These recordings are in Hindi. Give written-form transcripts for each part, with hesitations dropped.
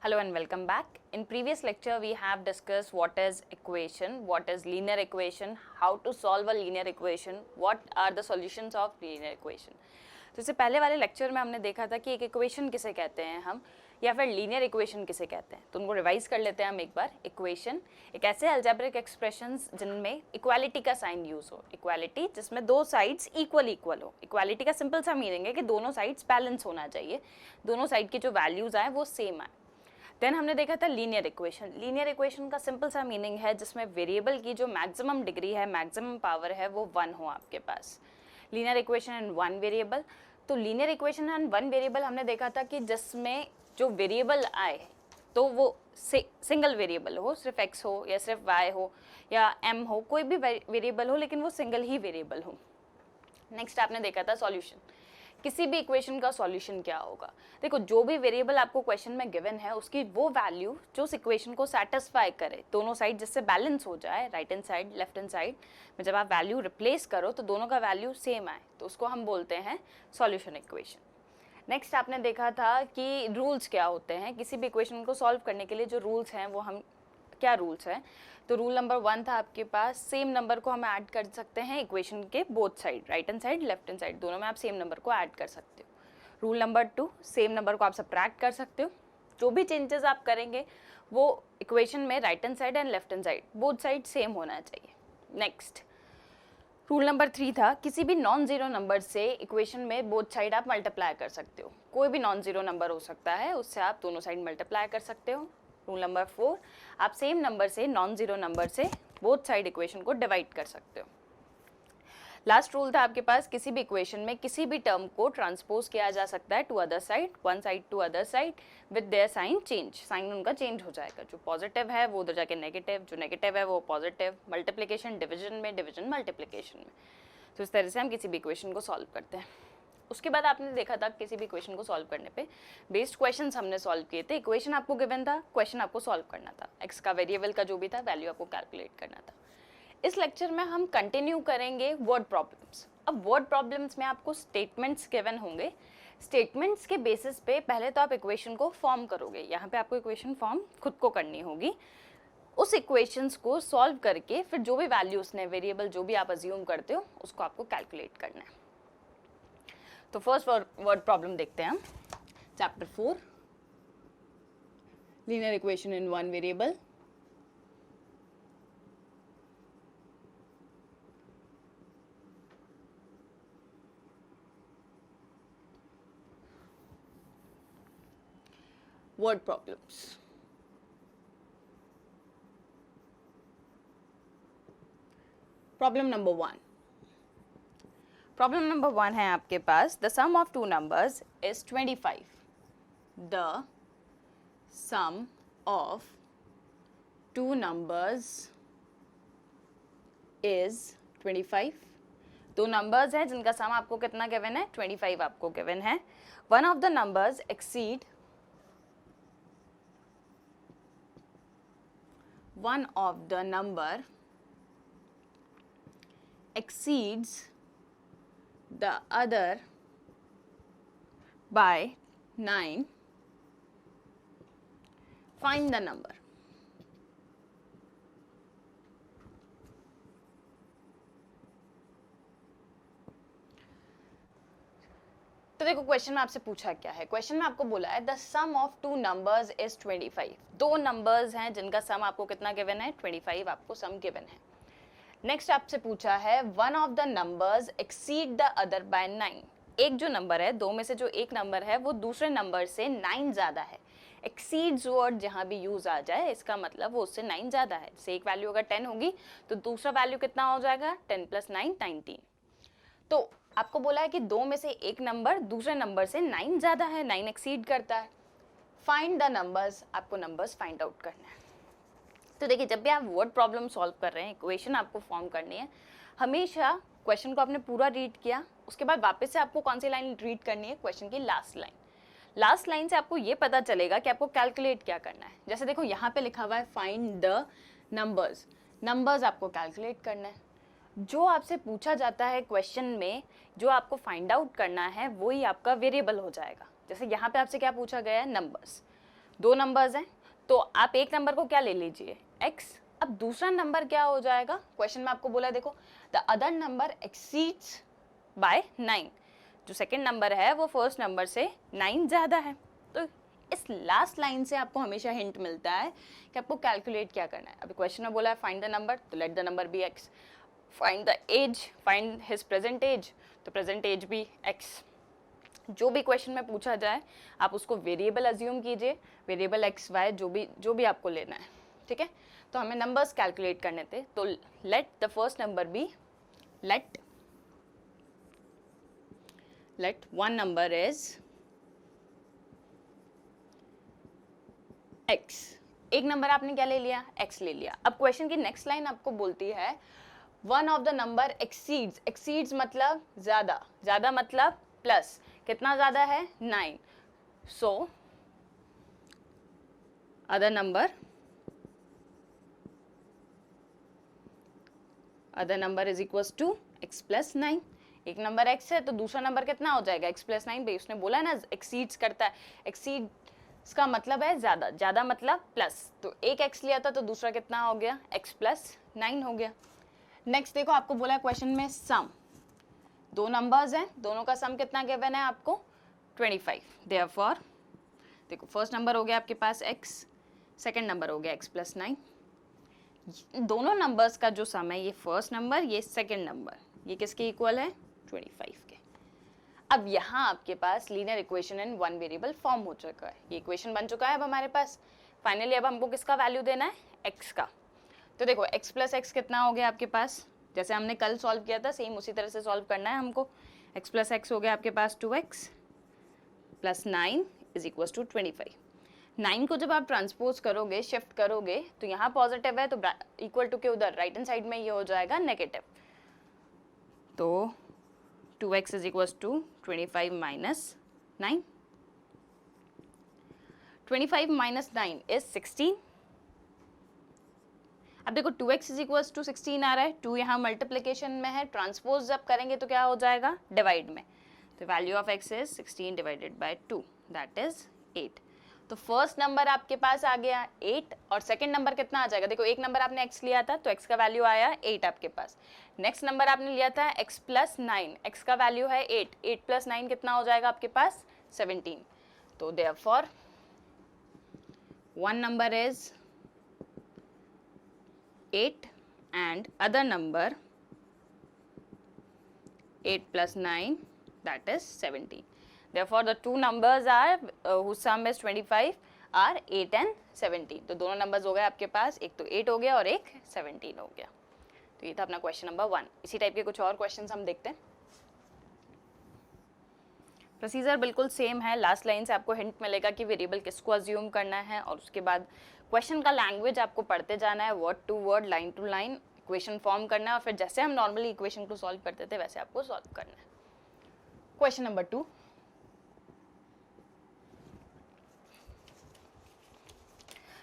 Hello and welcome back. In previous lecture we have discussed what is equation, what is linear equation, how to solve a linear equation, what are the solutions of linear equation. तो इससे पहले वाले लेक्चर में हमने देखा था कि एक इक्वेशन किसे कहते हैं हम या फिर लीनियर इक्वेशन किसे कहते हैं. तो उनको रिवाइज कर लेते हैं हम एक बार. इक्वेशन एक ऐसे अलजेब्रिक एक्सप्रेशंस जिनमें इक्वालिटी का साइन यूज हो. इक्वालिटी जिसमें दो साइड्स इक्वल हो. इक्वालिटी का सिंपल सा मीनिंग है कि दोनों साइड्स बैलेंस होना चाहिए, दोनों साइड की जो वैल्यूज आए वो सेम आए. देन हमने देखा था लीनियर इक्वेशन. लीनियर इक्वेशन का सिंपल सा मीनिंग है जिसमें वेरिएबल की जो मैक्सिमम डिग्री है, मैक्सिमम पावर है, वो 1 हो आपके पास. Linear equation and one variable. तो linear equation and one variable हमने देखा था कि जिसमें जो वेरिएबल आए तो वो सिंगल वेरिएबल हो, सिर्फ x हो या सिर्फ y हो या m हो, कोई भी वेरिएबल हो लेकिन वो सिंगल ही वेरिएबल हो. नेक्स्ट आपने देखा था सॉल्यूशन. किसी भी इक्वेशन का सॉल्यूशन क्या होगा. देखो, जो भी वेरिएबल आपको क्वेश्चन में गिवन है उसकी वो वैल्यू जो उस इक्वेशन को सेटिस्फाई करे, दोनों साइड जिससे बैलेंस हो जाए, right hand side left hand side में जब आप वैल्यू रिप्लेस करो तो दोनों का वैल्यू सेम आए, तो उसको हम बोलते हैं सॉल्यूशन इक्वेशन. नेक्स्ट आपने देखा था कि रूल्स क्या होते हैं. किसी भी इक्वेशन को सॉल्व करने के लिए जो रूल्स हैं वो हम क्या रूल्स हैं. तो रूल नंबर 1 था आपके पास, सेम नंबर को हम ऐड कर सकते हैं इक्वेशन के both side, right hand side left hand side दोनों में आप सेम नंबर को ऐड कर सकते हो. रूल नंबर 2, सेम नंबर को आप सब्ट्रैक्ट कर सकते हो. जो भी चेंजेस आप करेंगे वो इक्वेशन में right hand side and left hand side both side same होना चाहिए. नेक्स्ट रूल नंबर 3 था, किसी भी नॉन जीरो नंबर से इक्वेशन में बोथ साइड आप मल्टीप्लाई कर सकते हो. कोई भी नॉन जीरो नंबर हो सकता है, उससे आप दोनों साइड मल्टीप्लाई कर सकते हो. रूल नंबर 4, आप सेम नंबर से नॉन जीरो नंबर से बोथ साइड इक्वेशन को डिवाइड कर सकते हो. लास्ट रूल था आपके पास, किसी भी इक्वेशन में किसी भी टर्म को ट्रांसपोज किया जा सकता है to other side, one side to other side with their sign change. Sign उनका चेंज हो जाएगा, जो पॉजिटिव है वो उधर जाके नेगेटिव, जो नेगेटिव है वो पॉजिटिव. मल्टीप्लिकेशन डिवीजन में, डिवीजन मल्टीप्लिकेशन में. तो इस तरह से हम किसी भी इक्वेशन को सॉल्व करते हैं. उसके बाद आपने देखा था किसी भी इक्वेशन को सॉल्व करने पे बेस्ड क्वेश्चंस हमने सॉल्व किए थे. इक्वेशन आपको गिवन था, क्वेश्चन आपको सॉल्व करना था, एक्स का वेरिएबल का जो भी था वैल्यू आपको कैलकुलेट करना था. इस लेक्चर में हम कंटिन्यू करेंगे वर्ड प्रॉब्लम्स. अब वर्ड प्रॉब्लम्स में आपको स्टेटमेंट्स गिवन होंगे. स्टेटमेंट्स के बेसिस पे पहले तो आप इक्वेशन को फॉर्म करोगे. यहाँ पे आपको इक्वेशन फॉर्म खुद को करनी होगी. उस इक्वेशंस को सॉल्व करके फिर जो भी वैल्यूज ने, वेरिएबल जो भी आप अज्यूम करते हो उसको आपको कैलकुलेट करना है. तो फर्स्ट वर्ड प्रॉब्लम देखते हैं हम. Chapter 4, linear equation in one variable. Word problems. Problem number 1. Problem number 1 है आपके पास, the sum of two numbers is 25. The sum of two numbers is 25. दो नंबर्स हैं जिनका सम आपको कितना गिवन है, 25 आपको गिवन है. One of the numbers exceed one of the number exceeds the other by 9. Find the number. तो देखो, क्वेश्चन में आपसे पूछा क्या है. क्वेश्चन में आपको बोला है the sum of two numbers is 25. दो नंबर्स हैं जिनका सम आपको कितना गिवन है, 25 आपको सम गिवन है. नेक्स्ट आपसे पूछा है one of the numbers exceed the other by 9. एक जो नंबर है, दो में से जो एक नंबर है वो दूसरे नंबर से 9 ज्यादा है. एक्सीड्स वर्ड जहां भी यूज आ जाए इसका मतलब वो उससे 9 ज्यादा है. जैसे एक वैल्यू अगर 10 होगी तो दूसरा वैल्यू कितना हो जाएगा, 10 + 9 19. तो आपको बोला है कि दो में से एक नंबर दूसरे नंबर से 9 ज्यादा है, 9 एक्सीड करता है. फाइंड द नंबर्स, आपको नंबर्स फाइंड आउट करना है. तो देखिए, जब भी आप वर्ड प्रॉब्लम सॉल्व कर रहे हैं, इक्वेशन आपको फॉर्म करनी है, हमेशा क्वेश्चन को आपने पूरा रीड किया, उसके बाद वापस से आपको कौन सी लाइन रीड करनी है, क्वेश्चन की लास्ट लाइन. लास्ट लाइन से आपको ये पता चलेगा कि आपको कैलकुलेट क्या करना है. जैसे देखो यहाँ पे लिखा हुआ है फाइंड द नंबर्स. नंबर्स आपको कैलकुलेट करना है. जो आपसे पूछा जाता है क्वेश्चन में, जो आपको फाइंड आउट करना है वही आपका वेरिएबल हो जाएगा. जैसे यहाँ पे आपसे क्या पूछा गया है, नंबर्स. दो नंबर्स हैं, तो आप एक नंबर को क्या ले लीजिए, x। अब दूसरा नंबर क्या हो जाएगा, क्वेश्चन में आपको बोला देखो the other number exceeds by 9, जो सेकंड नंबर है वो फर्स्ट नंबर से 9 ज़्यादा है। तो इस लास्ट लाइन से आपको हमेशा हिंट मिलता है कि आपको कैलकुलेट क्या करना है। अभी क्वेश्चन में बोला है फाइंड द नंबर, तो let the number be x, find the age, find his present age, तो प्रेजेंट एज भी x। जो भी क्वेश्चन में पूछा जाए आप उसको वेरिएबल अज्यूम कीजिए, वेरिएबल एक्स वाई जो भी आपको लेना है, ठीक है। तो हमें नंबर्स कैलकुलेट करने थे, तो let the first number be, let one number is x। एक नंबर आपने क्या ले लिया, x ले लिया। अब क्वेश्चन की नेक्स्ट लाइन आपको बोलती है one of the number exceeds, exceeds मतलब ज्यादा, ज्यादा मतलब प्लस, कितना ज्यादा है 9, so other number is equals to x plus 9। एक नंबर x है तो दूसरा नंबर कितना हो जाएगा x प्लस 9, भाई उसने बोला है ना एक्सीड्स करता है, एक्सीड्स का मतलब है ज्यादा, ज्यादा मतलब प्लस, तो एक x लिया था तो दूसरा कितना हो गया x प्लस 9 हो गया। नेक्स्ट देखो आपको बोला है क्वेश्चन में सम, दो नंबर्स हैं, दोनों का सम कितना गिवन है आपको 25। देयरफॉर देखो फर्स्ट नंबर हो गया आपके पास x, सेकंड नंबर हो गया x प्लस 9। दोनों नंबर्स का जो सम है, ये फर्स्ट नंबर ये सेकंड नंबर, ये किसके इक्वल है 25 के। अब यहाँ आपके पास linear equation in one variable form हो चुका है, ये इक्वेशन बन चुका है अब हमारे पास। फाइनली अब हमको किसका वैल्यू देना है, x का। तो देखो x प्लस एक्स कितना हो गया आपके पास, जैसे हमने कल सॉल्व किया था सेम उसी तरह से सॉल्व करना है हमको। x प्लस एक्स हो गया आपके पास 2x plus 9 is equal to 25। 9 को जब आप ट्रांसपोज करोगे, शिफ्ट करोगे, तो यहाँ पॉजिटिव है तो इक्वल टू के उधर राइट हैंड साइड में ये हो जाएगा नेगेटिव, तो 2x is equal to 25 minus 9, 25 minus 9 is 16। अब देखो 2x इज इक्वल टू 16 आ रहा है, 2 यहाँ मल्टीप्लिकेशन में है, ट्रांसपोज जब करेंगे तो क्या हो जाएगा डिवाइड में, तो value of x is 16 divided by 2 that is 8। तो फर्स्ट नंबर आपके पास आ गया 8 और सेकंड नंबर कितना आ जाएगा, देखो एक नंबर आपने x लिया था तो x का वैल्यू आया 8 आपके पास। नेक्स्ट नंबर आपने लिया था x प्लस 9, x का वैल्यू है 8, 8 प्लस 9 कितना हो जाएगा आपके पास 17। तो therefore one number is 8 and other number 8 plus 9 that is 17. Therefore the two numbers are whose sum is 25 are 8 and 17. तो दोनों नंबर्स हो गए आपके पास, एक तो 8 हो गया और एक 17 हो गया। तो ये था अपना क्वेश्चन नंबर 1। इसी टाइप के कुछ और क्वेश्चंस हम देखते हैं। प्रोसीजर बिल्कुल सेम है, लास्ट लाइन से आपको हिंट मिलेगा कि वेरिएबल किसको अज्यूम करना है और उसके बाद क्वेश्चन का लैंग्वेज आपको पढ़ते जाना है, word to word, line to line equation form करना है और फिर जैसे हम नॉर्मली इक्वेशन को सॉल्व करते थे वैसे आपको सॉल्व करना है। Question number 2,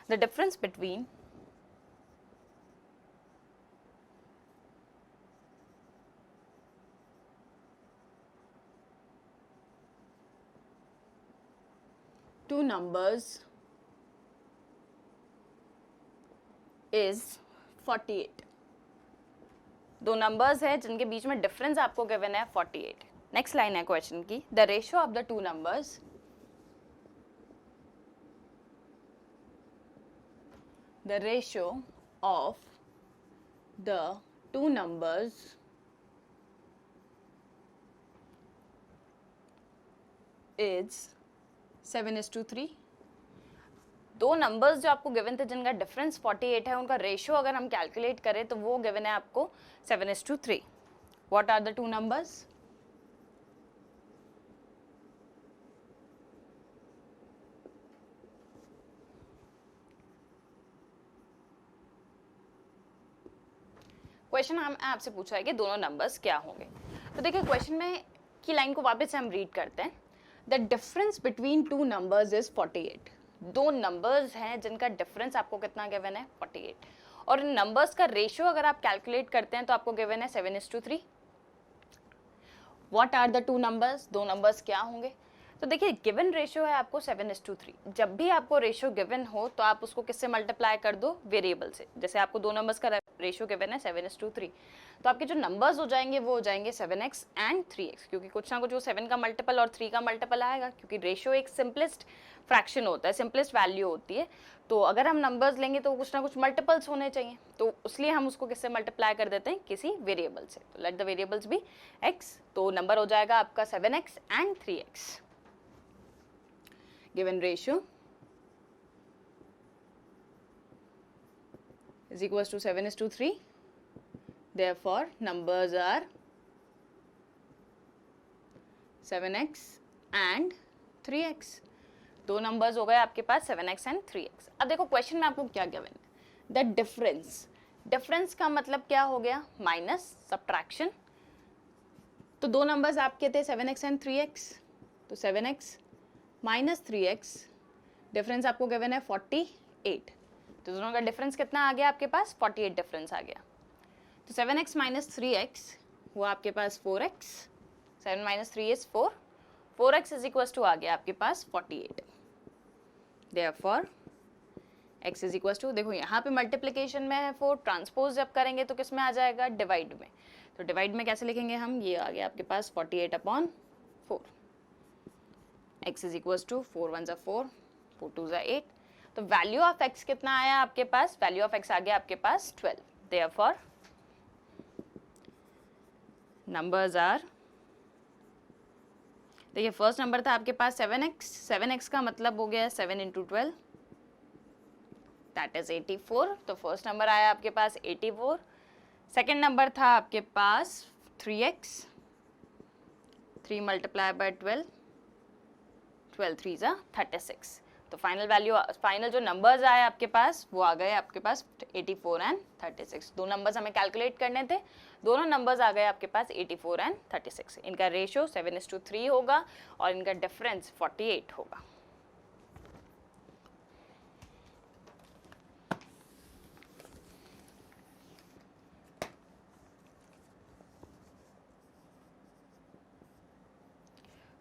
the difference between two numbers is 48। दो नंबर्स है जिनके बीच में डिफरेंस आपको गिवन है 48। नेक्स्ट लाइन है क्वेश्चन की, the ratio of the two numbers, the ratio of the two numbers is 7:3। दो नंबर्स जो आपको गिवन थे जिनका डिफरेंस 48 है, उनका रेशियो अगर हम कैलकुलेट करें तो वो गिवन है आपको 7:3। What are the two numbers? Question हम आपसे पूछा है कि दोनों नंबर्स क्या होंगे। तो देखिए क्वेश्चन में की लाइन को वापस से हम रीड करते हैं। The difference between two numbers is 48। दो नंबर्स हैं जिनका डिफरेंस आपको कितना गिवन है 48, और इन नंबर्स का रेशियो अगर आप कैलकुलेट करते हैं तो आपको गिवन है 7:3। What are the two numbers? दो नंबर्स क्या होंगे? तो देखिए गिवन रेशियो है आपको 7:3। जब भी आपको रेशियो गिवन हो तो आप उसको किससे मल्टीप्लाई कर दो, वेरिएबल से। जैसे आपको दो नंबर्स का रेशियो गिवन है 7:3, तो आपके जो नंबर्स हो जाएंगे वो हो जाएंगे 7x एंड 3x, क्योंकि कुछ ना कुछ वो 7 का मल्टीपल और 3 का मल्टीपल आएगा, क्योंकि रेशियो एक सिंपलेस्ट फ्रैक्शन होता है, सिंपलेस्ट वैल्यू होती है। तो अगर हम नंबर्स लेंगे तो कुछ ना कुछ मल्टीपल्स होने चाहिए, तो इसलिए हम उसको किससे मल्टीप्लाई कर देते हैं, किसी वेरिएबल से। तो let the variables be x, तो नंबर हो जाएगा आपका 7x and 3x। given ratio is equals to 7:3. Therefore numbers are 7x and 3x। दो नंबर्स हो गए आपके पास 7x एंड 3x। अब देखो क्वेश्चन में आपको क्या गिवन है, द डिफरेंस। डिफरेंस का मतलब क्या हो गया, माइनस सब्ट्रैक्शन। तो दो नंबर्स आपके थे 7x एंड 3x, तो 7x माइनस 3x, डिफरेंस आपको गिवन है 48। तो दोनों का डिफरेंस कितना आ गया आपके पास, 48 डिफरेंस आ गया। तो 7x माइनस 3x वो आपके पास 4x, 7 minus 3 is 4, 4x is equal to आ गया आपके पास 48। Therefore x is equal to, देखो यहाँ पे मल्टीप्लिकेशन में है 4, ट्रांसपोज जब करेंगे तो किस में आ जाएगा, डिवाइड में। तो डिवाइड में कैसे लिखेंगे हम, ये आ गया आपके पास 48/4। x is equal to 4 1 4, 4 2 8। तो वैल्यू ऑफ x कितना आया आपके पास, वैल्यू ऑफ x आ गया आपके पास 12। देयरफॉर नंबर्स आर, देखिए फर्स्ट नंबर था आपके पास 7x, 7x का मतलब हो गया 7 × 12, दैट इज 84। तो फर्स्ट नंबर आया आपके पास 84। सेकेंड नंबर था आपके पास 3x, 3 मल्टीप्लाई बाय 12, 12 3 36। तो फाइनल वैल्यू, फाइनल जो नंबर्स आए आपके पास वो आ गए आपके पास 84 एंड 36। दो नंबर्स हमें कैलकुलेट करने थे, दोनों नंबर्स आ गए आपके पास 84 एंड 36। इनका रेशियो 7:3 होगा और इनका डिफरेंस 48 होगा।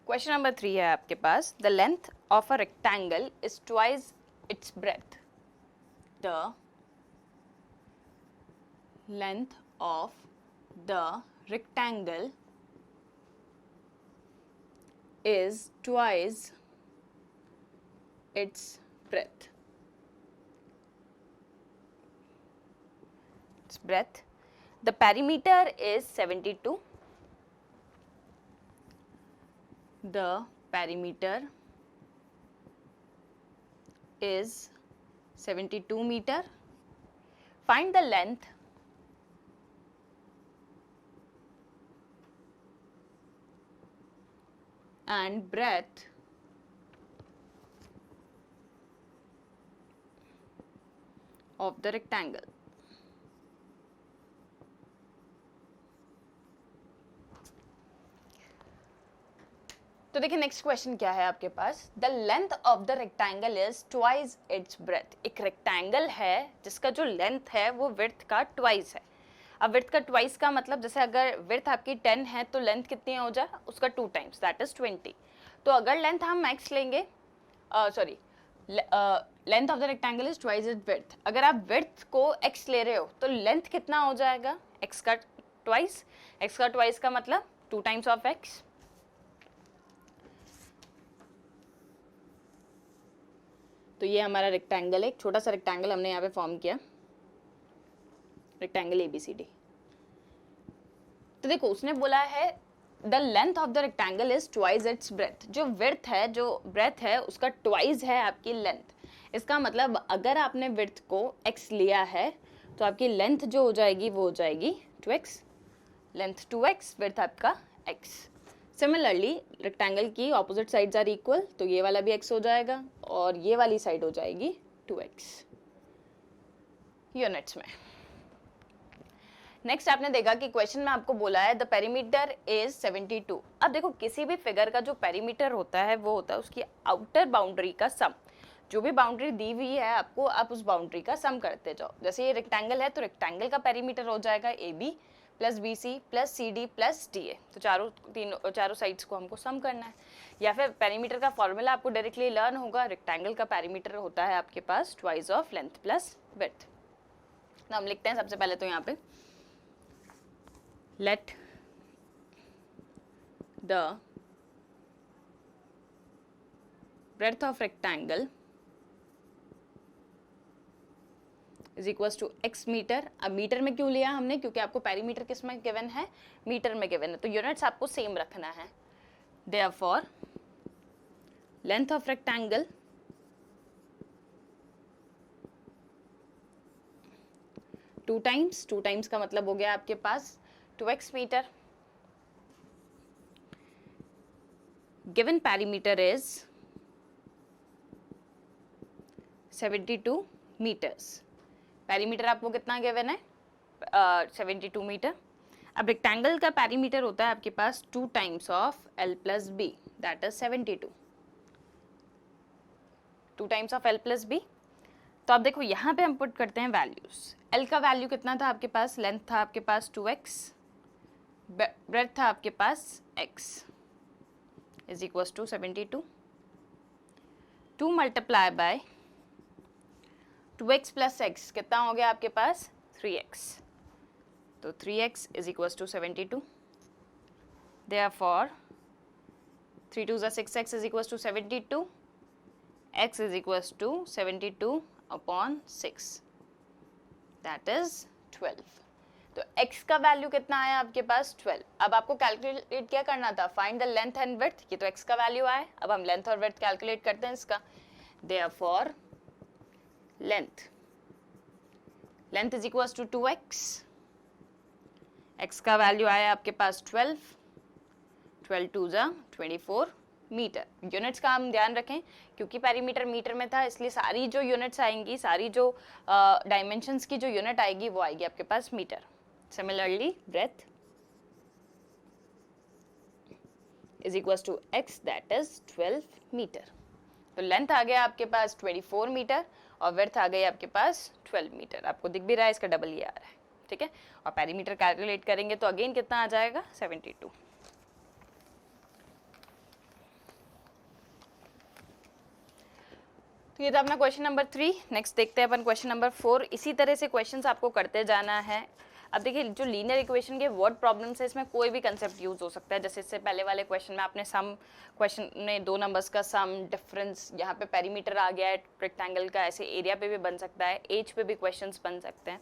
क्वेश्चन नंबर 3 है आपके पास, the length of a rectangle is twice its breadth. The length of the rectangle is twice its breadth. Its breadth. The perimeter is 72. The perimeter is 72 meter. Find the length and breadth of the rectangle. तो देखिए नेक्स्ट क्वेश्चन क्या है आपके पास, the length of the rectangle is twice its breadth. एक रेक्टेंगल है जिसका जो लेंथ है वो विड्थ का ट्वाइस है। अब विड्थ का ट्वाइस का मतलब, जैसे अगर विड्थ आपकी 10 है तो लेंथ कितनी हो जाए, उसका 2 टाइम्स, दैट इज 20। तो अगर लेंथ हम x लेंगे, sorry length of the rectangle is twice it's width, अगर आप विड्थ को x ले रहे हो तो लेंथ कितना हो जाएगा, x का ट्वाइस। x का ट्वाइस का मतलब 2 टाइम्स ऑफ x। तो ये हमारा रेक्टेंगल है, एक छोटा सा रेक्टेंगल हमने यहाँ पे फॉर्म किया, रेक्टेंगल ABCD। तो देखो उसने बोला है the length of the rectangle is twice its breath. जो विड्थ है, जो ब्रेथ है उसका ट्वाइस है आपकी लेंथ। इसका मतलब अगर आपने विड्थ को x लिया है तो आपकी लेंथ जो हो जाएगी वो हो जाएगी 2x, लेंथ 2x, विड्थ आपका x। सिमिलरली रेक्टेंगल की ऑपोजिट साइड्स आर इक्वल, तो ये वाला भी x हो जाएगा और ये वाली साइड हो जाएगी 2x यूनिट्स में। नेक्स्ट आपने देखा कि क्वेश्चन में आपको बोला है द पेरीमीटर इज 72। अब देखो किसी भी फिगर का जो पेरीमीटर होता है वो होता है उसकी आउटर बाउंड्री का सम। जो भी बाउंड्री दी हुई है आपको, आप उस बाउंड्री का सम करते जाओ। जैसे ये रेक्टेंगल है तो रेक्टेंगल का पेरीमीटर हो जाएगा AB plus BC plus CD plus DA। तो चारों साइड्स को हमको सम करना है। या फिर पेरीमीटर का फॉर्मूला आपको डायरेक्टली लर्न होगा। रेक्टेंगल का पेरीमीटर होता है आपके पास twice of length plus width. तो हम लिखते हैं सबसे पहले तो यहाँ पे let the breadth of rectangle is equals to x meter. अब मीटर में क्यों लिया हमने, क्योंकि आपको पेरीमीटर किस में गिवन है, मीटर में गिवन है, तो यूनिट्स आपको सेम रखना है। therefore length of rectangle two times का मतलब हो गया आपके पास 2x metre. Given perimeter is 72 metres. Perimeter आपको कितना गिवन है 72 मीटर। अब रेक्टेंगल का पेरीमीटर होता है आपके पास 2 times of L plus b, that is 72। 2 times of L plus b. तो अब देखो यहाँ पे हम पुट करते हैं वैल्यूज। L का वैल्यू कितना था आपके पास, लेंथ था आपके पास 2x, ब्रेड्थ था आपके पास x is equals to 72। 2 multiply by 2x plus x कितना हो गया आपके पास 3x। तो 3x is equals to 72। therefore 3 2 ज़ा 6x is equals to 72, x is equals to 72 upon 6, that is 12। तो x का वैल्यू कितना आया आपके पास 12। अब आपको कैलकुलेट क्या करना था, find the length and width. ये तो x का वैल्यू आया, अब हम लेंथ और विड्थ कैलकुलेट करते हैं इसका। therefore length is equals to 2x, x का वैल्यू आया आपके पास 12, 12 2 ज़ा 24 मीटर। यूनिट्स का हम ध्यान रखें, क्योंकि पेरीमीटर मीटर में था इसलिए सारी जो यूनिट्स आएंगी, सारी जो डायमेंशंस की जो यूनिट आएगी वो आएगी आपके पास meter. Similarly breadth is equals to x, that is 12 meter. तो लेंथ आ गया आपके पास 24 मीटर और विड्थ आ गई आपके पास 12 मीटर। आपको दिख भी रहा है इसका डबल ही आ रहा है, ठीक है। और पेरीमीटर कैलकुलेट करेंगे तो अगेन कितना आ जाएगा 72। तो ये था अपना क्वेश्चन नंबर 3। नेक्स्ट देखते हैं अपन क्वेश्चन नंबर 4। इसी तरह से क्वेश्चंस आपको करते जाना है। अब देखिए जो लीनियर इक्वेशन के वर्ड प्रॉब्लम्स है इसमें कोई भी कंसेप्ट यूज हो सकता है। जैसे इससे पहले वाले क्वेश्चन में आपने सम, क्वेश्चन में 2 नंबर्स का सम, डिफरेंस, यहाँ पे पेरीमीटर आ गया है रेक्टेंगल का, ऐसे एरिया पे भी बन सकता है, एज पे भी क्वेश्चंस बन सकते हैं।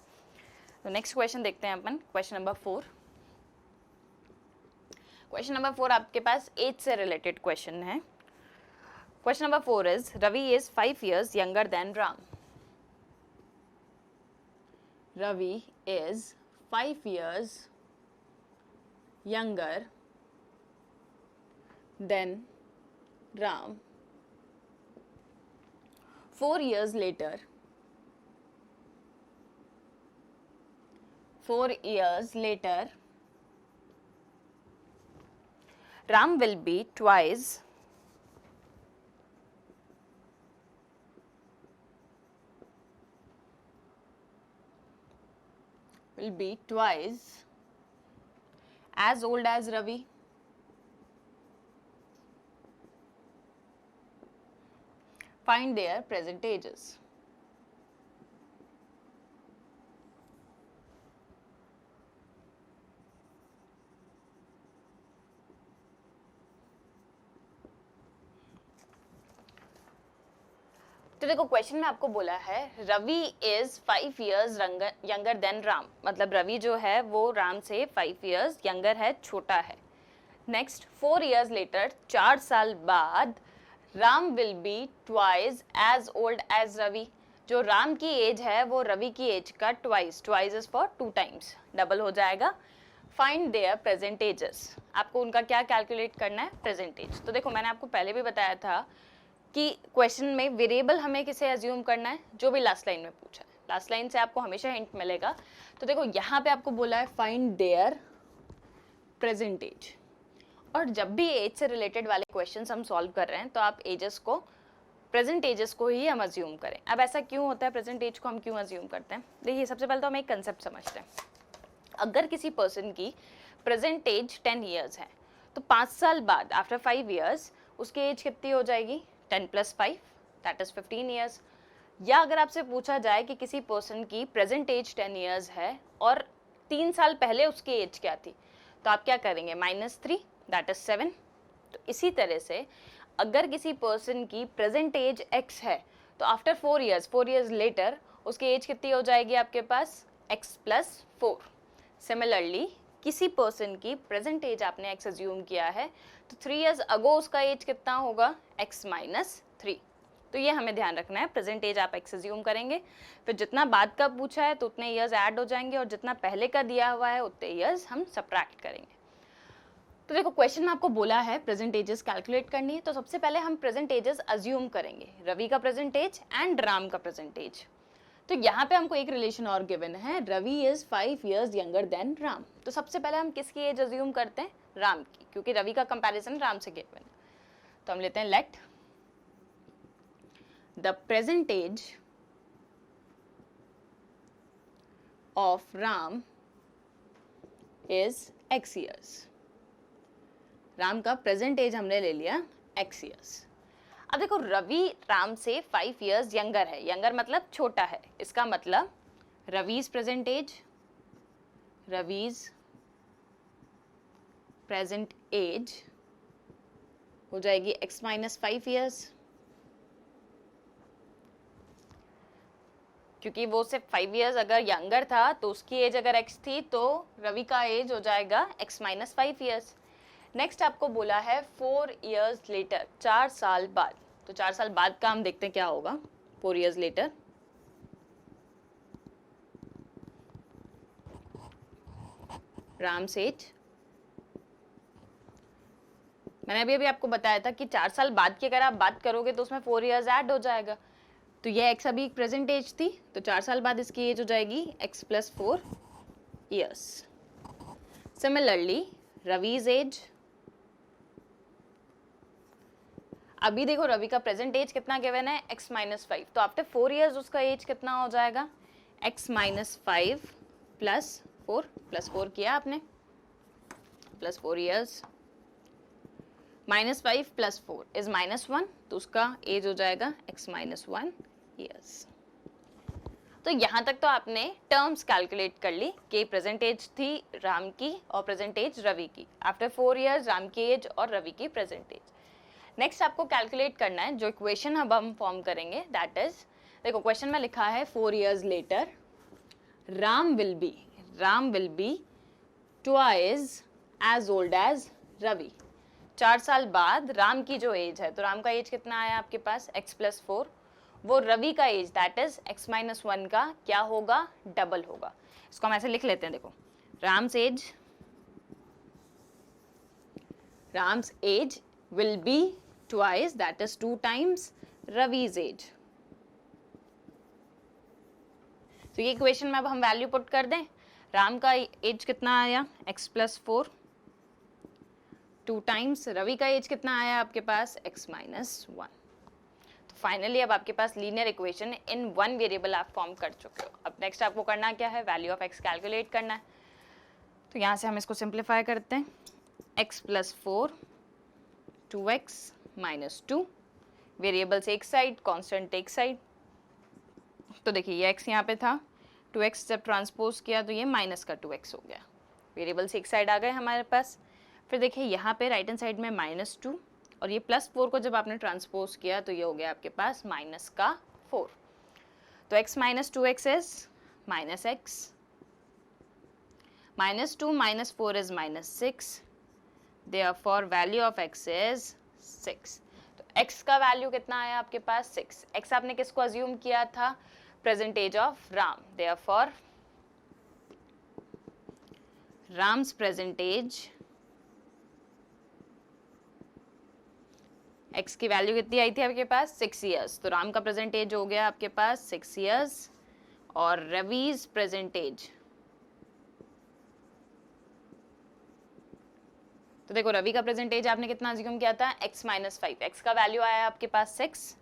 तो नेक्स्ट क्वेश्चन देखते हैं अपन, क्वेश्चन नंबर 4। क्वेश्चन नंबर 4 आपके पास एज से रिलेटेड क्वेश्चन है। Question number 4 is Ravi is 5 years younger than Ram. Ravi is 5 years younger than Ram. 4 years later, 4 years later, Ram will be twice as old as Ravi. Find their present ages. तो देखो क्वेश्चन में आपको बोला है Ravi is 5 years younger than Ram, मतलब रवि जो है वो राम से 5 years यंगर है, छोटा है। नेक्स्ट 4 years लेटर, 4 साल बाद, Ram will be twice as old as Ravi. जो राम की एज है वो रवि की एज का twice is for 2 times, double हो जाएगा। Find there present ages. आपको उनका क्या कैलकुलेट करना है, प्रेजेंट एज। तो देखो मैंने आपको पहले भी बताया था कि क्वेश्चन में वेरिएबल हमें किसे अज्यूम करना है, जो भी लास्ट लाइन में पूछा है। लास्ट लाइन से आपको हमेशा हिंट मिलेगा। तो देखो यहाँ पे आपको बोला है फाइंड देयर प्रेजेंट एज, और जब भी एज से रिलेटेड वाले क्वेश्चंस हम सॉल्व कर रहे हैं तो आप एजेस को, प्रेजेंट एजेस को ही हम अज्यूम करें। अब ऐसा क्यों होता है, प्रेजेंट एज को हम क्यों अज्यूम करते हैं? देखिए सबसे पहले तो हम एक कंसेप्ट समझते हैं। अगर किसी पर्सन की प्रेजेंट एज 10 ईयर्स है तो 5 साल बाद आफ्टर 5 ईयर्स उसकी एज कितनी हो जाएगी 10 + 5 दैट इज 15 ईयर्स। या अगर आपसे पूछा जाए कि किसी पर्सन की प्रेजेंट एज 10 ईयर्स है और 3 साल पहले उसकी एज क्या थी, तो आप क्या करेंगे -3 दैट इज 7। तो इसी तरह से अगर किसी पर्सन की प्रेजेंट एज x है तो आफ्टर 4 ईयर्स लेटर उसकी एज कितनी हो जाएगी आपके पास x + 4। सिमिलरली किसी पर्सन की प्रेजेंट एज आपने x अज्यूम किया है तो 3 ईयर्स अगो उसका एज कितना होगा x - 3। तो ये हमें ध्यान रखना है, प्रेजेंट एज आप x अज्यूम करेंगे, फिर जितना बाद का पूछा है तो उतने ईयर्स ऐड हो जाएंगे और जितना पहले का दिया हुआ है उतने ईयर्स हम सब्ट्रैक्ट करेंगे। तो देखो क्वेश्चन में आपको बोला है प्रेजेंट एजेस कैलकुलेट करनी है, तो सबसे पहले हम प्रेजेंट एजेस अज्यूम करेंगे, रवि का प्रेजेंट एज एंड राम का प्रेजेंट एज। तो यहाँ पे हमको एक रिलेशन और गिवन है, Ravi is 5 years younger than Ram. तो सबसे पहले हम किसकी एज अज्यूम करते हैं, राम की, क्योंकि रवि का कंपैरिजन राम से गिवन है। तो हम लेते हैं let the present age of Ram is x years. Ram का प्रेजेंट एज हमने ले लिया x ईयर्स। अब देखो रवि राम से 5 ईयर्स यंगर है, यंगर मतलब छोटा है, इसका मतलब रवीज प्रेजेंट एज हो जाएगी x - 5 ईयर्स, क्योंकि वो सिर्फ 5 ईयर्स अगर यंगर था तो उसकी एज अगर x थी तो रवि का एज हो जाएगा x - 5 ईयर्स। नेक्स्ट आपको बोला है 4 ईयर्स लेटर, 4 साल बाद। तो 4 साल बाद का हम देखते हैं क्या होगा। 4 ईयर्स लेटर राम्स एज, मैंने अभी आपको बताया था कि 4 साल बाद की अगर आप बात करोगे तो उसमें 4 ईयर्स ऐड हो जाएगा। तो ये x अभी प्रेजेंट एज थी, तो 4 साल बाद इसकी एज हो जाएगी x + 4 years. Similarly Ravi's age, अभी देखो रवि का प्रेजेंट एज कितना गिवन है x - 5, तो आफ्टर 4 ईयर्स उसका एज कितना हो जाएगा x - 5 + 4 + 4 किया आपने, +4 ईयर्स, -5 + 4 इज -1, तो उसका एज हो जाएगा x - 1 ईयर्स। तो यहाँ तक तो आपने टर्म्स कैलकुलेट कर ली कि प्रेजेंट एज थी राम की और प्रेजेंट एज रवि की, आफ्टर 4 ईयर्स राम की एज और रवि की प्रेजेंट एज। नेक्स्ट आपको कैलकुलेट करना है, जो इक्वेशन अब हम फॉर्म करेंगे दैट इज, देखो क्वेश्चन में लिखा है 4 years later Ram will be twice as old as Ravi. 4 साल बाद राम की जो एज है, तो राम का एज कितना आया आपके पास x + 4, वो रवि का एज दैट इज x - 1 का क्या होगा, डबल होगा। इसको हम ऐसे लिख लेते हैं, देखो Ram's age will be twice, that is 2 times Ravi's age। तो ये इक्वेशन में अब हम वैल्यू पुट कर दें, राम का एज कितना आया x + 4, 2 टाइम्स रवि का एज कितना आया आपके पास x - 1। तो फाइनली अब आपके पास लीनियर इक्वेशन इन 1 वेरिएबल आप फॉर्म कर चुके हो। अब नेक्स्ट आपको करना क्या है, वैल्यू ऑफ x कैलकुलेट करना है। तो यहाँ से हम इसको सिंप्लीफाई करते हैं, x + 4 2x - 2, वेरिएबल्स एक साइड, कांस्टेंट एक साइड। तो देखिए ये x यहाँ पे था, 2x जब ट्रांसपोज किया तो ये माइनस का 2x हो गया, वेरिएबल्स एक साइड आ गए हमारे पास। फिर देखिए यहाँ पे राइट हैंड साइड में -2 और ये +4 को जब आपने ट्रांसपोज किया तो ये हो गया आपके पास -4। तो x - 2x is -x, -2 - 4 is -6, therefore value of x is 6। तो x का वैल्यू कितना आया आपके पास 6। x आपने किसको अज्यूम किया था, present age of Ram, therefore Ram's present age, x की वैल्यू कितनी आई थी आपके पास 6 ईयर्स, तो राम का प्रेजेंट एज हो गया आपके पास 6 ईयर्स, और रवीज प्रेजेंट एज, तो देखो रवि का प्रेजेंट एज आपने कितना अज्यूम किया था x - 5, x का वैल्यू आया आपके पास 6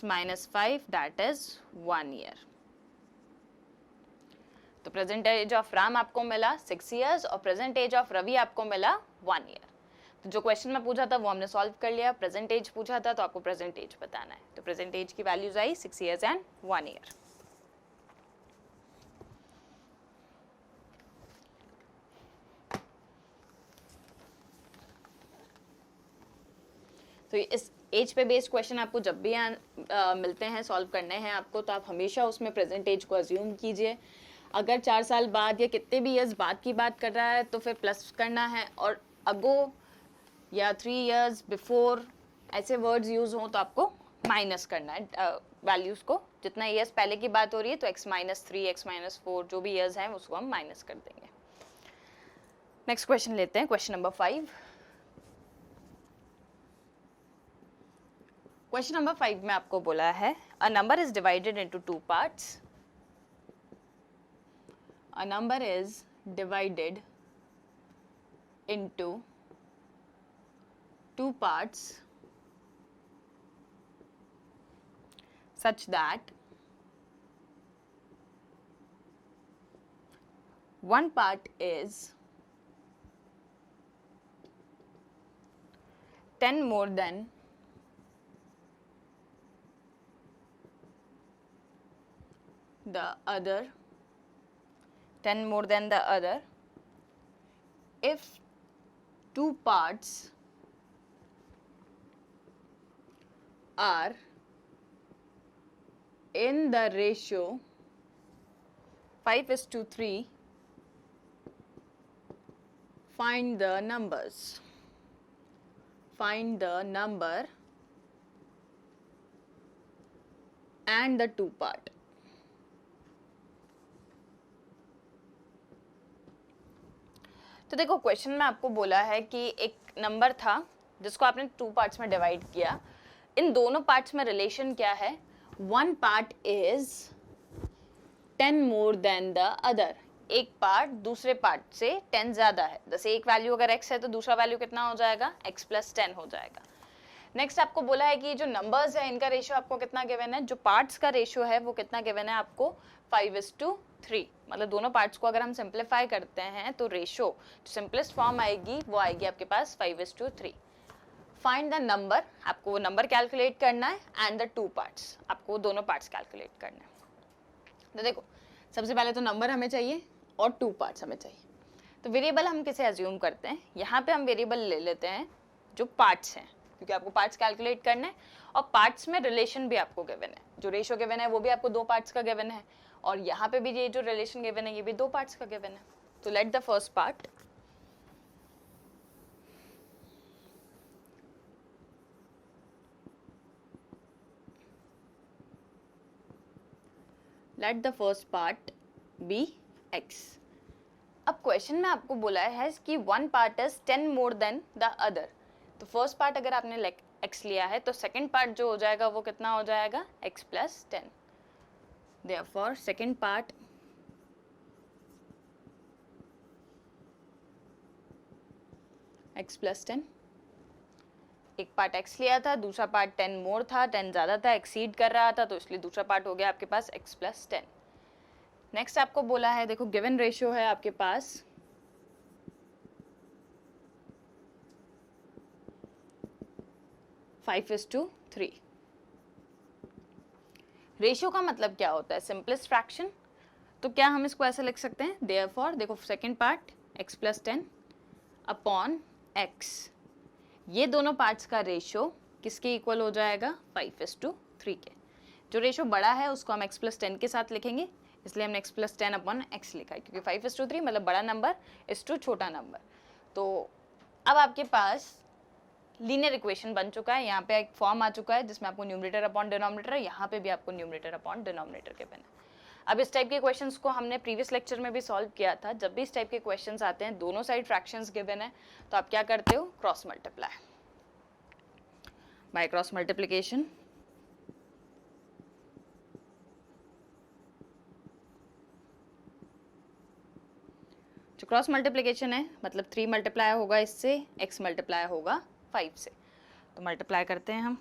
- 5 दैट इज 1 ईयर। तो प्रेजेंट एज ऑफ राम आपको मिला 6 years और प्रेजेंट एज ऑफ रवि आपको मिला 1 year। तो जो क्वेश्चन में पूछा था वो हमने सॉल्व कर लिया। प्रेजेंट एज पूछा था तो आपको प्रेजेंट एज बताना है। तो प्रेजेंट एज की values I 6 years and 1 year। तो इस एज पे बेस्ड क्वेश्चन आपको जब भी मिलते हैं सॉल्व करने हैं आपको, तो आप हमेशा उसमें प्रेजेंट एज को अज्यूम कीजिए। अगर 4 साल बाद या कितने भी ईयर्स बाद की बात कर रहा है तो फिर प्लस करना है, और अगो या 3 years बिफोर ऐसे वर्ड्स यूज हों तो आपको माइनस करना है वैल्यूज को। जितना ईयर्स पहले की बात हो रही है तो x-3 x-4 जो भी ईयर्स हैं उसको हम माइनस कर देंगे। नेक्स्ट क्वेश्चन लेते हैं, क्वेश्चन नंबर 5। क्वेश्चन नंबर 5 में आपको बोला है a number is divided into 2 parts. A number is divided into 2 parts such that one part is 10 more than the other, 10 more than the other, if 2 parts are in the ratio 5:3, find the numbers. Find the number and the 2 part. तो देखो क्वेश्चन में आपको बोला है कि एक नंबर था जिसको आपने 2 पार्ट्स में डिवाइड किया। इन दोनों पार्ट्स में रिलेशन क्या है? One part is 10 more than the other. एक पार्ट दूसरे पार्ट से 10 ज्यादा है। जैसे एक वैल्यू अगर x है तो दूसरा वैल्यू कितना हो जाएगा? x+10 हो जाएगा। नेक्स्ट आपको बोला है कि जो नंबर्स है इनका रेशियो आपको कितना गिवन है? जो पार्ट्स का रेशियो है वो कितना गिवन है आपको? 5:3। मतलब दोनों पार्ट्स को अगर हम सिंप्लीफाई करते हैं तो रेशियो जो सिंपलेस्ट फॉर्म आएगी वो आएगी आपके पास 5:3। फाइंड द नंबर, आपको वो नंबर कैलकुलेट करना है, एंड द 2 पार्ट्स, आपको दोनों पार्ट्स कैलकुलेट करना है। तो देखो सबसे पहले तो नंबर हमें चाहिए और 2 पार्ट्स हमें चाहिए। तो वेरिएबल हम किसे अज्यूम करते हैं? यहाँ पे हम वेरिएबल ले लेते हैं जो पार्ट्स हैं, क्योंकि आपको पार्ट्स कैलकुलेट करना है और पार्ट्स में रिलेशन भी आपको गिवन है। जो रेशियो गिवन है वो भी आपको 2 पार्ट्स का गिवन है, और यहाँ पे भी ये जो रिलेशन गिवन है ये भी 2 पार्ट्स का गिवन है। तो let the first part, let the first part be x। अब क्वेश्चन में आपको बोला है कि one part is 10 more than the other. तो फर्स्ट पार्ट अगर आपने x लिया है तो सेकंड पार्ट जो हो जाएगा वो कितना हो जाएगा? x+10। Therefore second part x+10। एक पार्ट x लिया था, दूसरा पार्ट 10 मोर था, 10 ज़्यादा था, एक्सीड कर रहा था, तो इसलिए दूसरा पार्ट हो गया आपके पास x+10। नेक्स्ट आपको बोला है, देखो गिवन रेशियो है आपके पास 5:3। रेशियो का मतलब क्या होता है? Simplest fraction. तो क्या हम इसको ऐसे लिख सकते हैं? देयरफॉर देखो second part x+10 upon x, ये दोनों पार्ट्स का रेशियो किसके इक्वल हो जाएगा? 5:3 के। जो रेशियो बड़ा है उसको हम x+10 के साथ लिखेंगे, इसलिए हमने x+10 अपॉन x लिखा है, क्योंकि 5:3 मतलब बड़ा नंबर इज टू छोटा नंबर। तो अब आपके पास लीनियर इक्वेशन बन चुका है। यहाँ पे एक फॉर्म आ चुका है जिसमें आपको न्यूमरेटर अपॉन डिनोमिनेटर है, यहाँ पे भी आपको न्यूमरेटर अपॉन डिनोमिनेटर के बने। अब इस टाइप के क्वेश्चंस को हमने प्रीवियस लेक्चर में भी सॉल्व किया था। जब भी इस टाइप के क्वेश्चंस आते हैं, दोनों साइड फ्रैक्शंस गिवन है, तो आप क्या करते हो? Cross multiply. By cross multiplication जो क्रॉस मल्टीप्लिकेशन है मतलब 3 मल्टीप्लाई होगा इससे, x मल्टीप्लाई होगा 5 से। तो मल्टीप्लाई करते हैं हम।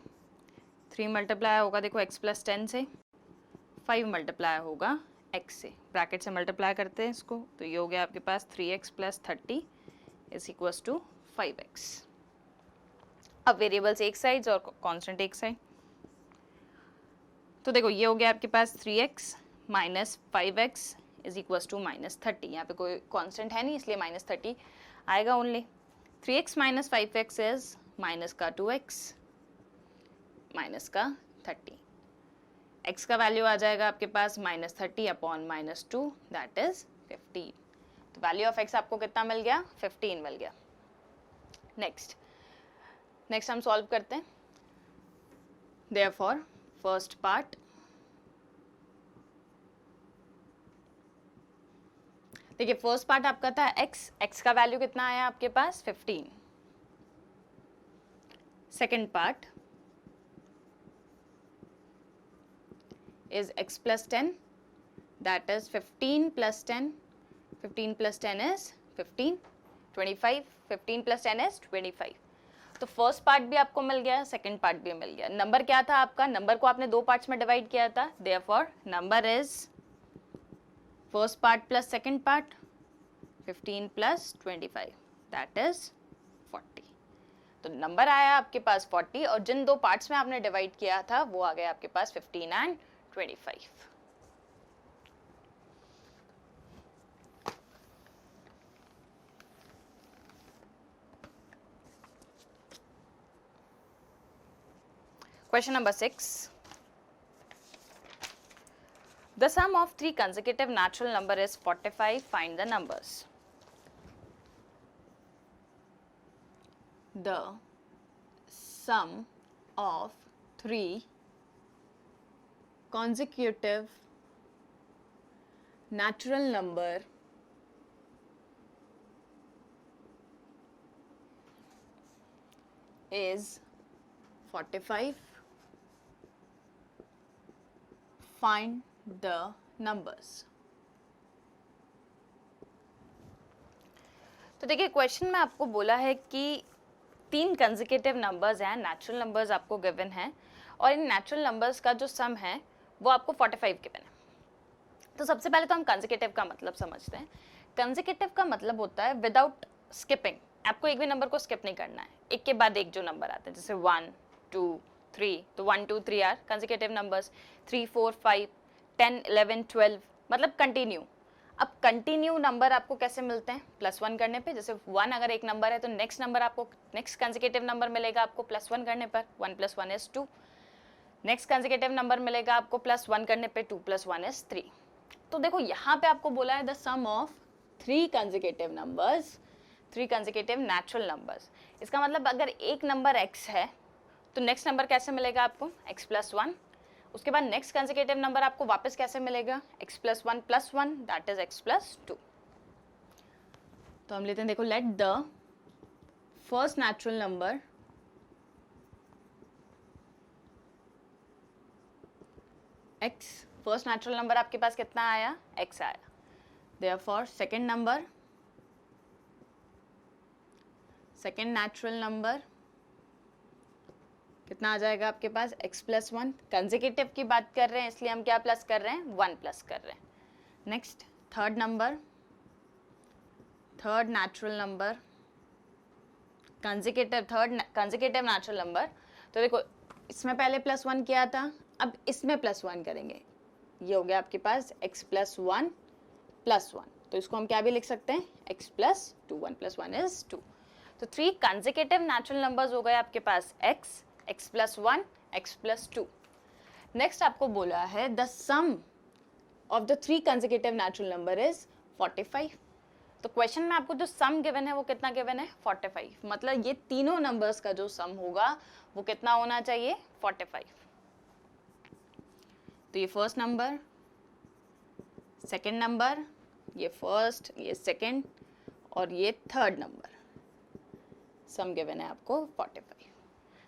3 मल्टीप्लाई होगा देखो x+10 से, 5 मल्टीप्लाई होगा x से, ब्रैकेट से मल्टीप्लाई करते हैं इसको, तो ये हो गया आपके पास 3x plus 30 is equals to 5x। अब वेरिएबल्स एक साइड और कांस्टेंट एक साइड, तो देखो ये हो गया आपके पास 3x minus 5x is equals to minus 30। यहाँ पे कोई कांस्टेंट है नहीं इसलिए माइनस 30 आएगा only. 3x minus 5x is minus का 2x माइनस का 30। x का वैल्यू आ जाएगा आपके पास minus 30 upon minus 2 that is 15। तो वैल्यू ऑफ x आपको कितना मिल गया? 15 मिल गया। नेक्स्ट हम सॉल्व करते हैं। देयरफॉर फर्स्ट पार्ट, देखिए फर्स्ट पार्ट आपका था x का वैल्यू कितना आया आपके पास? 15। Second part is x plus 10, that is 15 plus 10, 15 plus 10 is 15, 25, 15 plus 10 is 25। तो फर्स्ट पार्ट भी आपको मिल गया, सेकंड पार्ट भी मिल गया। नंबर क्या था आपका? नंबर को आपने दो पार्ट्स में डिवाइड किया था, therefore number is first part plus second part 15 plus 25 that is 40। तो नंबर आया आपके पास 40 और जिन दो पार्ट्स में आपने डिवाइड किया था वो आ गया आपके पास 15 and 25। Question number 6. The sum of three consecutive natural number is 45. Find the numbers. The sum of three consecutive natural number is 45. Find the numbers. तो देखिए क्वेश्चन में आपको बोला है कि तीन कंसेक्यूटिव नंबर्स हैं, नेचुरल नंबर्स आपको गिवन हैं और इन नेचुरल नंबर्स का जो सम है वो आपको 45 गिवन है। तो सबसे पहले तो हम कंसेक्यूटिव का मतलब समझते हैं। कंसेक्यूटिव का मतलब होता है विदाउट स्किपिंग, आपको एक भी नंबर को स्किप नहीं करना है, एक के बाद एक जो नंबर आते हैं जैसे 1 2 3, तो 1 2 3 आर कंसेक्यूटिव नंबर्स, 3 4 5 10 11 12 मतलब कंटिन्यू। अब कंटिन्यू नंबर आपको कैसे मिलते हैं? +1 करने पे, जैसे 1 अगर एक नंबर है तो नेक्स्ट नंबर आपको नेक्स्ट कंसेक्यूटिव नंबर मिलेगा आपको +1 करने पर, 1 + 1 is 2। नेक्स्ट कंसेक्यूटिव नंबर मिलेगा आपको +1 करने पे, 2 + 1 is 3। तो देखो यहाँ पे आपको बोला है the sum of 3 consecutive numbers, 3 consecutive natural numbers. इसका मतलब अगर एक नंबर x है तो नेक्स्ट नंबर कैसे मिलेगा आपको? x + 1। उसके बाद नेक्स्ट कंसेक्यूटिव नंबर आपको वापस कैसे मिलेगा? x + 1 + 1 that is x + 2। तो हम लेते हैं, देखो late the first natural number x, first natural number आपके पास कितना आया? x आया। Therefore second number, second natural number कितना आ जाएगा आपके पास? x + 1। कंसेक्यूटिव की बात कर रहे हैं इसलिए हम क्या प्लस कर रहे हैं? 1 प्लस कर रहे हैं। Next third number, third natural number consecutive, third consecutive natural number. तो देखो इसमें पहले +1 किया था, अब इसमें +1 करेंगे, ये हो गया आपके पास x + 1 + 1। तो इसको हम क्या भी लिख सकते हैं? x + 2, 1 + 1 is 2। तो 3 कंसेक्यूटिव नेचुरल नंबर्स हो गए आपके पास x + 1, x + 2। नेक्स्ट आपको बोला है the sum of the 3 consecutive natural number is 45। तो क्वेश्चन में आपको जो सम गिवन है वो कितना गिवन है? 45। मतलब ये तीनों नंबर्स का जो सम होगा वो कितना होना चाहिए? 45। तो ये फर्स्ट नंबर, सेकंड नंबर, ये फर्स्ट, ये सेकंड और ये थर्ड नंबर, सम गिवन है आपको 45।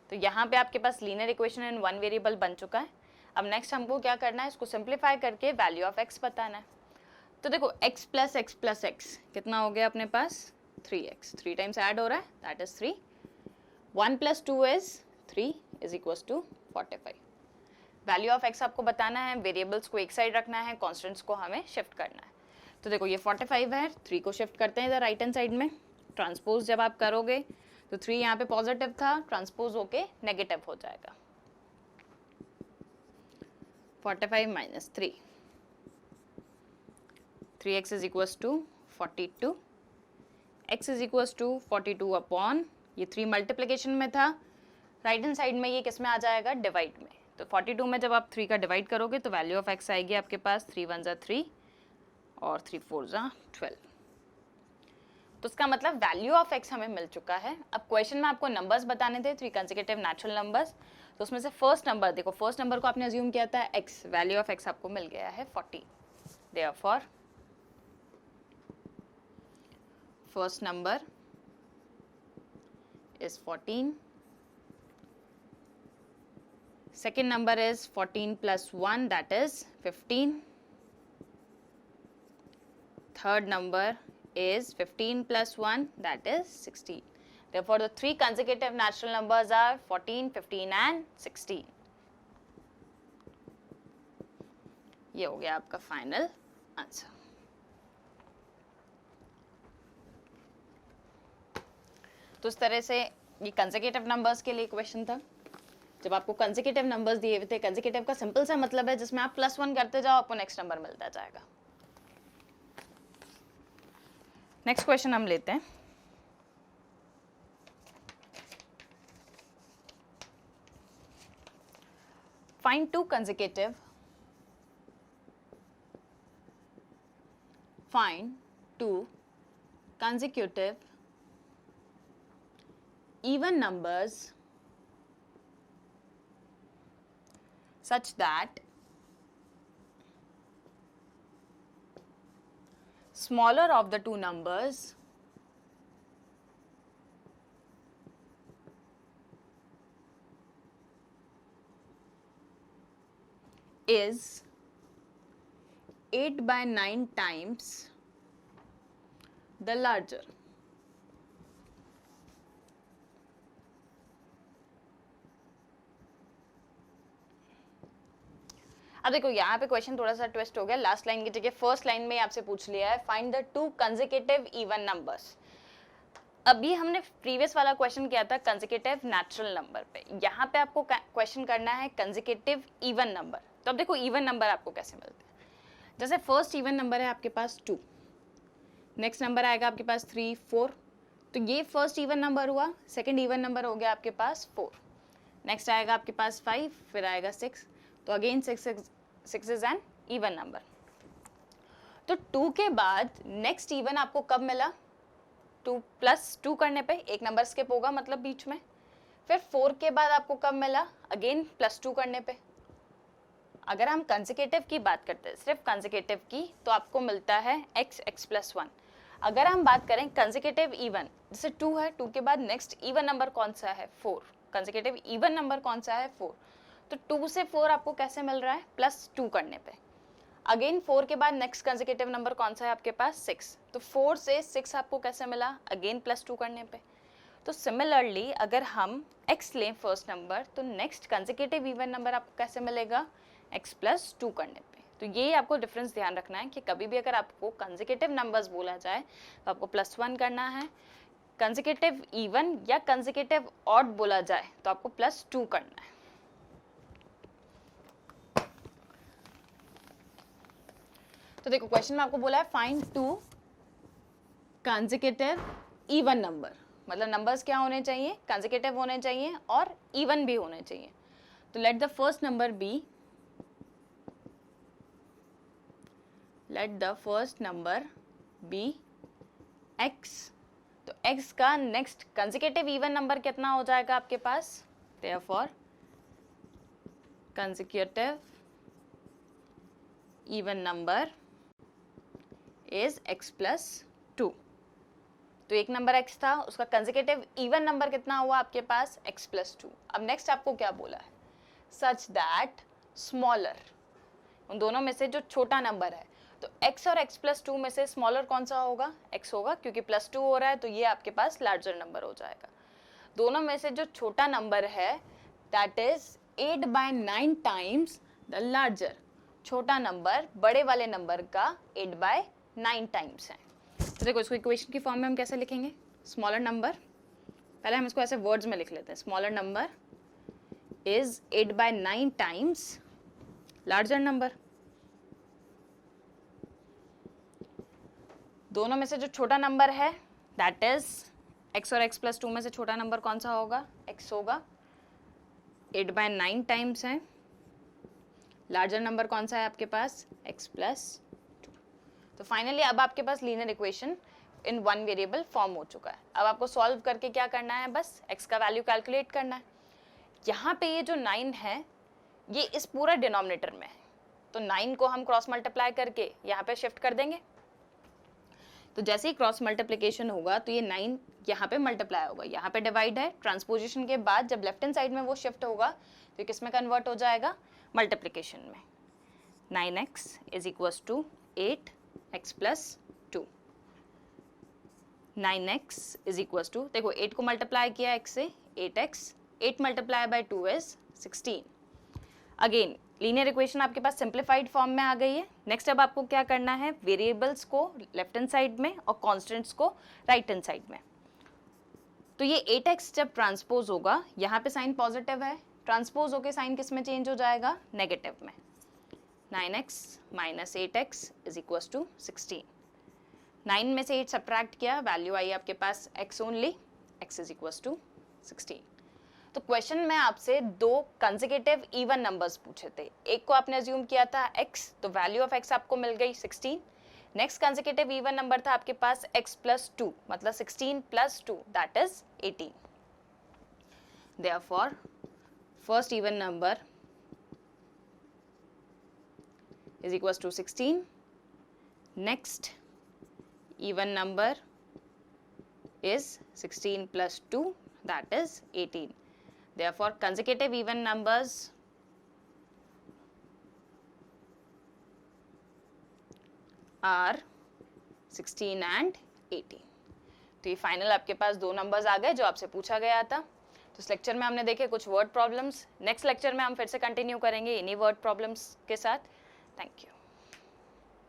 तो यहाँ पे आपके पास linear equation in one variable बन चुका है। अब नेक्स्ट हमको क्या करना है? इसको सिंप्लीफाई करके वैल्यू ऑफ x बताना है। तो देखो x + x + x कितना हो गया अपने पास? 3x, 3 टाइम्स ऐड हो रहा है that is 3। 1 + 2 is 3 is equals to 45। Value of x आपको बताना है, वेरिएबल्स को एक साइड रखना है, कॉन्स्टेंट्स को हमें शिफ्ट करना है। तो देखो ये 45 है, 3 को शिफ्ट करते हैं इधर राइट हैंड साइड में। ट्रांसपोज जब आप करोगे तो 3 यहाँ पे पॉजिटिव था, ट्रांसपोज होके नेगेटिव हो जाएगा। 45 minus 3, 3x is equals to 42, x is equals to 42 upon, ये 3 मल्टीप्लिकेशन में था, राइट हैंड साइड में ये किस में आ जाएगा, डिवाइड में। तो 42 में जब आप 3 का डिवाइड करोगे तो वैल्यू ऑफ x आएगी आपके पास 3 1 ज़ा 3 और 3 4 ज़ा 12। तो इसका मतलब वैल्यू ऑफ x हमें मिल चुका है। अब क्वेश्चन में आपको नंबर्स बताने थे, 3 कंसेक्यूटिव नेचुरल नंबर्स। तो उसमें से फर्स्ट नंबर देखो, फर्स्ट नंबर को आपने अज्यूम किया था x, वैल्यू ऑफ x आपको मिल गया है 40। Therefore first number is 14, second number is 14 plus 1, that is 15, third number is 15 plus 1, that is 16. Therefore the 3 consecutive natural numbers are 14, 15 and 16. ये हो गया आपका फाइनल आंसर। तो इस तरह से ये कंसेक्यूटिव नंबर्स के लिए क्वेश्चन था। जब आपको कंसेक्यूटिव नंबर्स दिए हुए थे, कंसेक्यूटिव का सिंपल सा मतलब है जिसमें आप +1 करते जाओ, आपको नेक्स्ट नंबर मिलता जाएगा। नेक्स्ट क्वेश्चन हम लेते हैं। Find 2 consecutive even numbers such that smaller of the two numbers is 8 by 9 times the larger. अब देखो यहाँ पे क्वेश्चन थोड़ा सा ट्विस्ट हो गया, लास्ट लाइन की जगह फर्स्ट लाइन में आपसे पूछ लिया है find the 2 consecutive even numbers. अभी हमने प्रीवियस वाला क्वेश्चन किया था कंसेक्यूटिव नेचुरल नंबर पे, यहाँ पे आपको क्वेश्चन करना है कंसेक्यूटिव इवन नंबर। तो अब देखो इवन नंबर आपको कैसे मिलते हैं। जैसे फर्स्ट इवन नंबर है आपके पास 2, नेक्स्ट नंबर आएगा आपके पास 3 4, तो ये फर्स्ट इवन नंबर हुआ। सेकेंड इवन नंबर हो गया आपके पास 4, नेक्स्ट आएगा आपके पास 5, फिर आएगा 6, तो again 6 is an even number. तो 2 के बाद नेक्स्ट इवन आपको कब मिला, 2 + 2 करने पे एक नंबर स्किप होगा मतलब बीच में। फिर 4 के बाद आपको कब मिला, अगेन +2 करने पे। अगर हम कंसेक्यूटिव की बात करते हैं, सिर्फ कंसेक्यूटिव की, तो आपको मिलता है x + 1। अगर हम बात करें कंसेक्यूटिव इवन, जैसे 2 है, 2 के बाद नेक्स्ट इवन नंबर कौन सा है, 4। कंसेक्यूटिव इवन नंबर कौन सा है, 4। तो 2 से 4 आपको कैसे मिल रहा है, +2 करने पे। अगेन 4 के बाद नेक्स्ट कंसेक्यूटिव नंबर कौन सा है आपके पास, 6। तो 4 से 6 आपको कैसे मिला, अगेन +2 करने पे। तो सिमिलरली अगर हम x लें फर्स्ट नंबर, तो नेक्स्ट कंसेक्यूटिव इवन नंबर आपको कैसे मिलेगा, x + 2 करने पे। तो ये आपको डिफरेंस ध्यान रखना है कि कभी भी अगर आपको कंसेक्यूटिव नंबर्स बोला जाए तो आपको +1 करना है, कंसेक्यूटिव इवन या कंसेक्यूटिव ऑड बोला जाए तो आपको +2 करना है। तो देखो क्वेश्चन में आपको बोला है फाइंड 2 कंसेक्यूटिव इवन नंबर, मतलब नंबर्स क्या होने चाहिए, कंसेक्यूटिव होने चाहिए और इवन भी होने चाहिए। तो let the first number be, x। तो x का नेक्स्ट कंसेक्यूटिव इवन नंबर कितना हो जाएगा आपके पास, therefore consecutive even number is x + 2। तो एक नंबर x था, उसका कंसेक्यूटिव इवन नंबर कितना हुआ आपके पास, x + 2। अब नेक्स्ट आपको क्या बोला है, सच दैट स्मॉलर, उन दोनों में से जो छोटा नंबर है। तो x और x + 2 में से स्मॉलर कौन सा होगा, x होगा, क्योंकि +2 हो रहा है तो ये आपके पास लार्जर नंबर हो जाएगा। दोनों में से जो छोटा नंबर है that is 8 by 9 times the larger, छोटा नंबर बड़े वाले नंबर का 8 by 9 टाइम्स है। तो देखो इसको इक्वेशन की फॉर्म में हम कैसे लिखेंगे, स्मॉलर नंबर, पहले हम इसको ऐसे वर्ड्स में लिख लेते हैं, smaller number is 8 by 9 times larger number. दोनों में से जो छोटा नंबर है दैट इज x और x + 2 में से छोटा नंबर कौन सा होगा, x होगा, 8 by 9 टाइम्स है। लार्जर नंबर कौन सा है आपके पास, x + 2। तो फाइनली अब आपके पास linear equation in one variable form हो चुका है। अब आपको सॉल्व करके क्या करना है, बस x का वैल्यू कैलकुलेट करना है। यहाँ पे ये जो 9 है ये इस पूरा डिनोमिनेटर में है, तो 9 को हम क्रॉस मल्टीप्लाई करके यहाँ पे शिफ्ट कर देंगे। तो जैसे ही क्रॉस मल्टीप्लिकेशन होगा तो ये 9 यहाँ पे मल्टीप्लाई होगा, यहाँ पे डिवाइड है, ट्रांसपोजिशन के बाद जब लेफ्ट हैंड साइड में वो शिफ्ट होगा तो किस में कन्वर्ट हो जाएगा, मल्टीप्लिकेशन में। 9x = 8x + 2। 9x = देखो 8 को मल्टीप्लाई किया x से, 8x, 8 × 2 is 16। Again linear equation आपके पास सिंप्लीफाइड फॉर्म में आ गई है। नेक्स्ट अब आपको क्या करना है, वेरिएबल्स को लेफ्ट हैंड साइड में और कांस्टेंट्स को राइट हैंड साइड में। तो ये 8x जब ट्रांसपोज होगा, यहाँ पे साइन पॉजिटिव है, ट्रांसपोज होके साइन किस में चेंज हो जाएगा, नेगेटिव में। 9x - 8x = 16। 9 में से 8 सब्ट्रैक्ट किया, वैल्यू आई आपके पास x ओनली, x = 16। तो क्वेश्चन में आपसे दो कंसेक्यूटिव इवन नंबर्स पूछे थे, एक को आपने अज्यूम किया था x, तो वैल्यू ऑफ x आपको मिल गई 16। नेक्स्ट कंसेक्यूटिव इवन नंबर था आपके पास x + 2, मतलब 16 + 2 that is 18। Therefore first even number = 16, next even number is 16 + 2 that is 18. Therefore, consecutive even numbers are 16 and 18. तो ये फाइनल आपके पास दो नंबर्स आ गए जो आपसे पूछा गया था। तो इस लेक्चर में हमने देखे कुछ वर्ड प्रॉब्लम्स, नेक्स्ट लेक्चर में हम फिर से कंटिन्यू करेंगे इन्हीं वर्ड प्रॉब्लम्स के साथ। Thank you.